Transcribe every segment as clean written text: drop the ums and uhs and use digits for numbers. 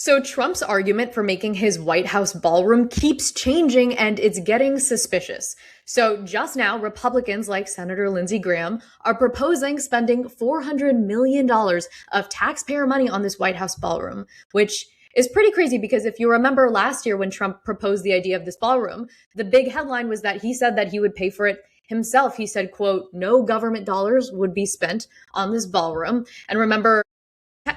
So Trump's argument for making his White House ballroom keeps changing and it's getting suspicious. So just now, Republicans like Senator Lindsey Graham are proposing spending $400 million of taxpayer money on this White House ballroom, which is pretty crazy because if you remember last year when Trump proposed the idea of this ballroom, the big headline was that he said that he would pay for it himself. He said, quote, no government dollars would be spent on this ballroom. And remember,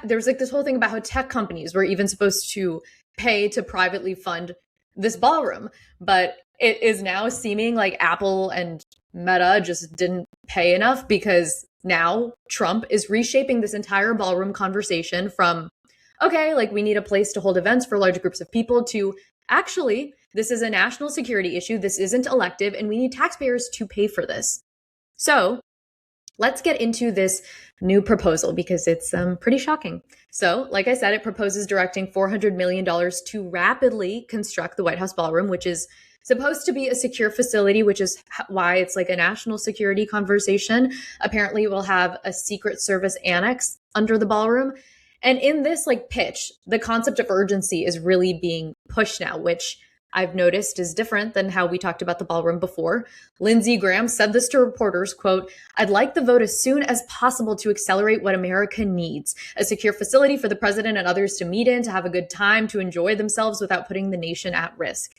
there was like this whole thing about how tech companies were even supposed to pay to privately fund this ballroom. But it is now seeming like Apple and Meta just didn't pay enough because now Trump is reshaping this entire ballroom conversation from, okay, like we need a place to hold events for large groups of people to actually, this is a national security issue. This isn't elective and we need taxpayers to pay for this. So let's get into this new proposal because it's pretty shocking. So, like I said, it proposes directing $400 million to rapidly construct the White House ballroom, which is supposed to be a secure facility, which is why it's like a national security conversation. Apparently, we'll have a Secret Service annex under the ballroom. And in this like pitch, the concept of urgency is really being pushed now, which I've noticed is different than how we talked about the ballroom before. Lindsey Graham said this to reporters, quote, I'd like the vote as soon as possible to accelerate what America needs. A secure facility for the president and others to meet in, to have a good time, to enjoy themselves without putting the nation at risk.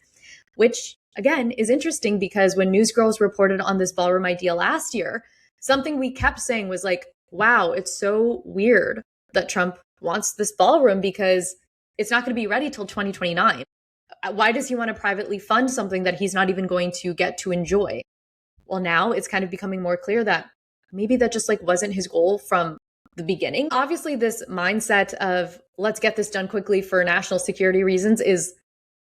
Which, again, is interesting because when NEWSGIRLS reported on this ballroom idea last year, something we kept saying was like, wow, it's so weird that Trump wants this ballroom because it's not going to be ready till 2029. Why does he want to privately fund something that he's not even going to get to enjoy? Well, now it's kind of becoming more clear that maybe that just like wasn't his goal from the beginning. Obviously, this mindset of let's get this done quickly for national security reasons is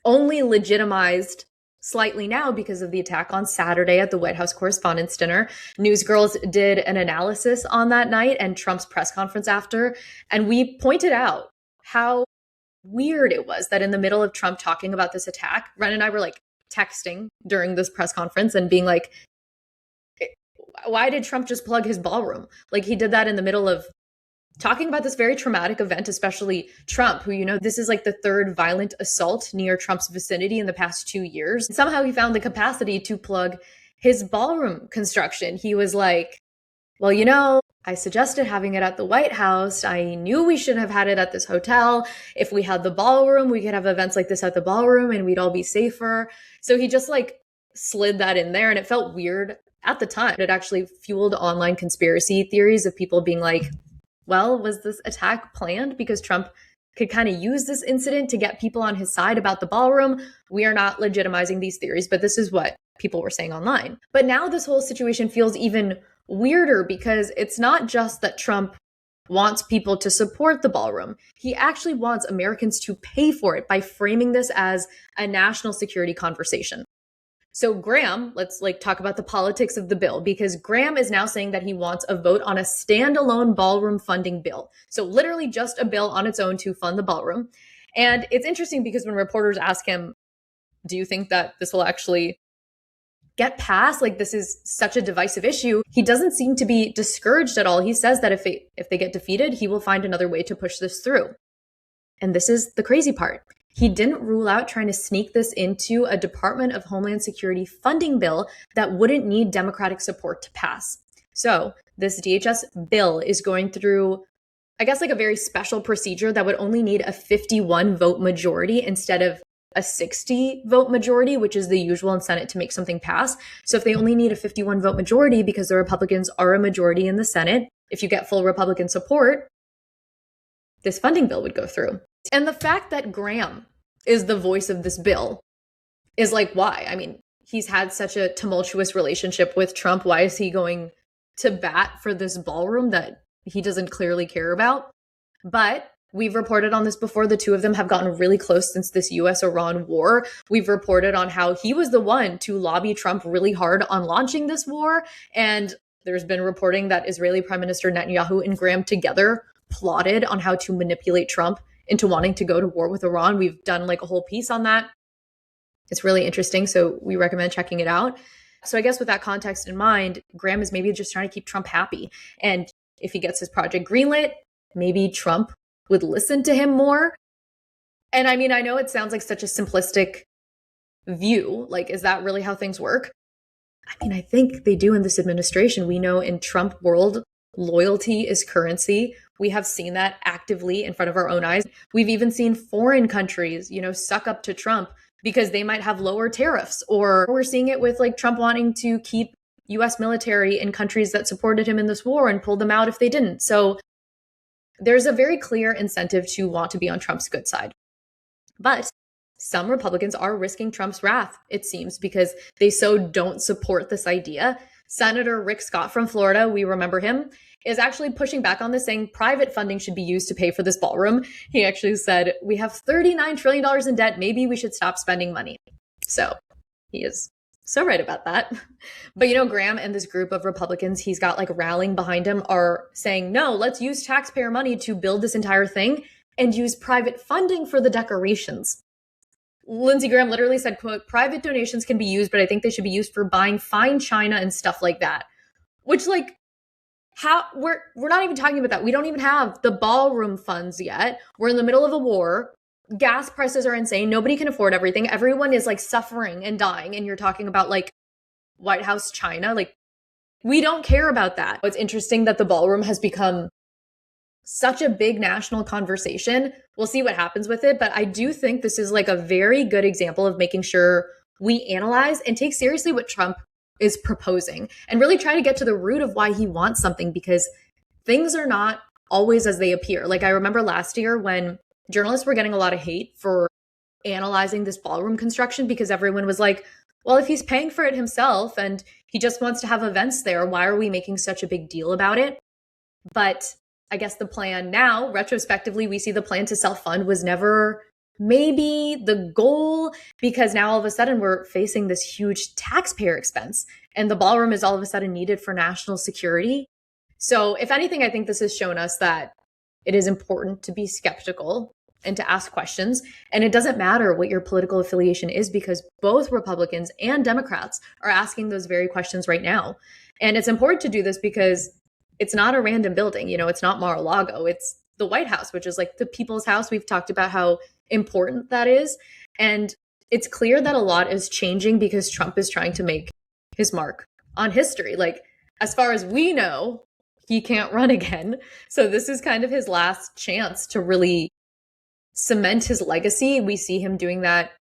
only legitimized slightly now because of the attack on Saturday at the White House Correspondents' Dinner. NEWSGIRLS did an analysis on that night and Trump's press conference after, and we pointed out how weird it was that in the middle of Trump talking about this attack, Wren and I were like texting during this press conference and being like, why did Trump just plug his ballroom? Like he did that in the middle of talking about this very traumatic event, especially Trump, who, you know, this is like the third violent assault near Trump's vicinity in the past 2 years. Somehow he found the capacity to plug his ballroom construction. He was like, well, you know, I suggested having it at the White House. I knew we should have had it at this hotel. If we had the ballroom, we could have events like this at the ballroom and we'd all be safer. So he just like slid that in there and it felt weird at the time. It actually fueled online conspiracy theories of people being like, well, was this attack planned because Trump could kind of use this incident to get people on his side about the ballroom? We are not legitimizing these theories, but this is what people were saying online. But now this whole situation feels even weirder because it's not just that Trump wants people to support the ballroom. He actually wants Americans to pay for it by framing this as a national security conversation. So Graham, let's like talk about the politics of the bill, because Graham is now saying that he wants a vote on a standalone ballroom funding bill. So literally just a bill on its own to fund the ballroom. And it's interesting because when reporters ask him, do you think that this will actually get passed? Like this is such a divisive issue. He doesn't seem to be discouraged at all. He says that if they get defeated, he will find another way to push this through. And this is the crazy part. He didn't rule out trying to sneak this into a Department of Homeland Security funding bill that wouldn't need Democratic support to pass. So this DHS bill is going through, I guess, like a very special procedure that would only need a 51 vote majority instead of a 60 vote majority, which is the usual in Senate to make something pass. So if they only need a 51 vote majority because the Republicans are a majority in the Senate, if you get full Republican support, this funding bill would go through. And the fact that Graham is the voice of this bill is like, why? I mean, he's had such a tumultuous relationship with Trump. Why is he going to bat for this ballroom that he doesn't clearly care about? But we've reported on this before. The two of them have gotten really close since this US-Iran war. We've reported on how he was the one to lobby Trump really hard on launching this war. And there's been reporting that Israeli Prime Minister Netanyahu and Graham together plotted on how to manipulate Trump into wanting to go to war with Iran. We've done like a whole piece on that. It's really interesting. So we recommend checking it out. So I guess with that context in mind, Graham is maybe just trying to keep Trump happy. And if he gets his project greenlit, maybe Trump would listen to him more. And I mean, I know it sounds like such a simplistic view. Like, is that really how things work? I mean, I think they do in this administration. We know in Trump world, loyalty is currency. We have seen that actively in front of our own eyes. We've even seen foreign countries, suck up to Trump because they might have lower tariffs, or we're seeing it with like Trump wanting to keep US military in countries that supported him in this war and pull them out if they didn't. So there's a very clear incentive to want to be on Trump's good side. But some Republicans are risking Trump's wrath, it seems, because they so don't support this idea. Senator Rick Scott from Florida, we remember him, is actually pushing back on this, saying private funding should be used to pay for this ballroom. He actually said, we have $39 trillion in debt. Maybe we should stop spending money. So he is so right about that. But Graham and this group of Republicans he's got like rallying behind him are saying, no, let's use taxpayer money to build this entire thing and use private funding for the decorations. Lindsey Graham literally said, quote, private donations can be used, but I think they should be used for buying fine china and stuff like that. Which, like, how we're not even talking about that. We don't even have the ballroom funds yet. We're in the middle of a war. Gas prices are insane. Nobody can afford everything. Everyone is like suffering and dying. And you're talking about like White House china. Like, we don't care about that. It's interesting that the ballroom has become such a big national conversation. We'll see what happens with it. But I do think this is like a very good example of making sure we analyze and take seriously what Trump is proposing and really try to get to the root of why he wants something, because things are not always as they appear. Like, I remember last year when journalists were getting a lot of hate for analyzing this ballroom construction because everyone was like, well, if he's paying for it himself and he just wants to have events there, why are we making such a big deal about it? But I guess the plan now, retrospectively, we see the plan to self-fund was never maybe the goal, because now all of a sudden we're facing this huge taxpayer expense and the ballroom is all of a sudden needed for national security. So if anything, I think this has shown us that it is important to be skeptical and to ask questions. And it doesn't matter what your political affiliation is, because both Republicans and Democrats are asking those very questions right now. And it's important to do this because it's not a random building. It's not Mar-a-Lago. It's the White House, which is like the people's house. We've talked about how important that is. And it's clear that a lot is changing because Trump is trying to make his mark on history. Like, as far as we know, he can't run again. So this is kind of his last chance to really cement his legacy. We see him doing that,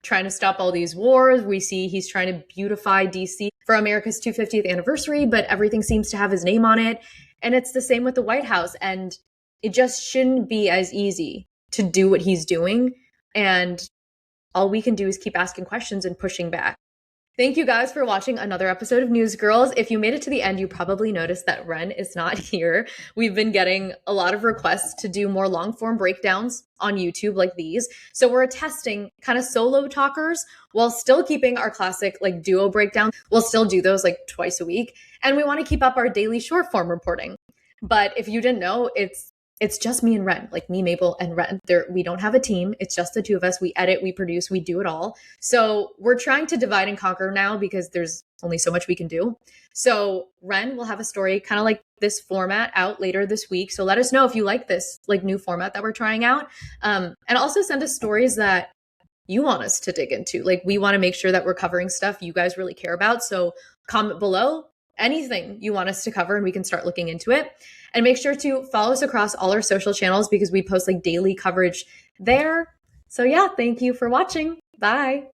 trying to stop all these wars. We see he's trying to beautify DC for America's 250th anniversary, but everything seems to have his name on it. And it's the same with the White House. And it just shouldn't be as easy to do what he's doing. And all we can do is keep asking questions and pushing back. Thank you guys for watching another episode of NEWSGIRLS. If you made it to the end, you probably noticed that Wren is not here. We've been getting a lot of requests to do more long form breakdowns on YouTube like these. So we're testing kind of solo talkers while still keeping our classic like duo breakdown. We'll still do those like twice a week. And we want to keep up our daily short form reporting. But if you didn't know, it's just me and Wren, like me, Mabel, and Wren. We don't have a team. It's just the two of us. We edit, we produce, we do it all. So we're trying to divide and conquer now because there's only so much we can do. So Wren will have a story kind of like this format out later this week. So let us know if you like this like new format that we're trying out. And also send us stories that you want us to dig into. Like, we want to make sure that we're covering stuff you guys really care about. So comment below anything you want us to cover and we can start looking into it. And make sure to follow us across all our social channels because we post like daily coverage there. So yeah, thank you for watching. Bye.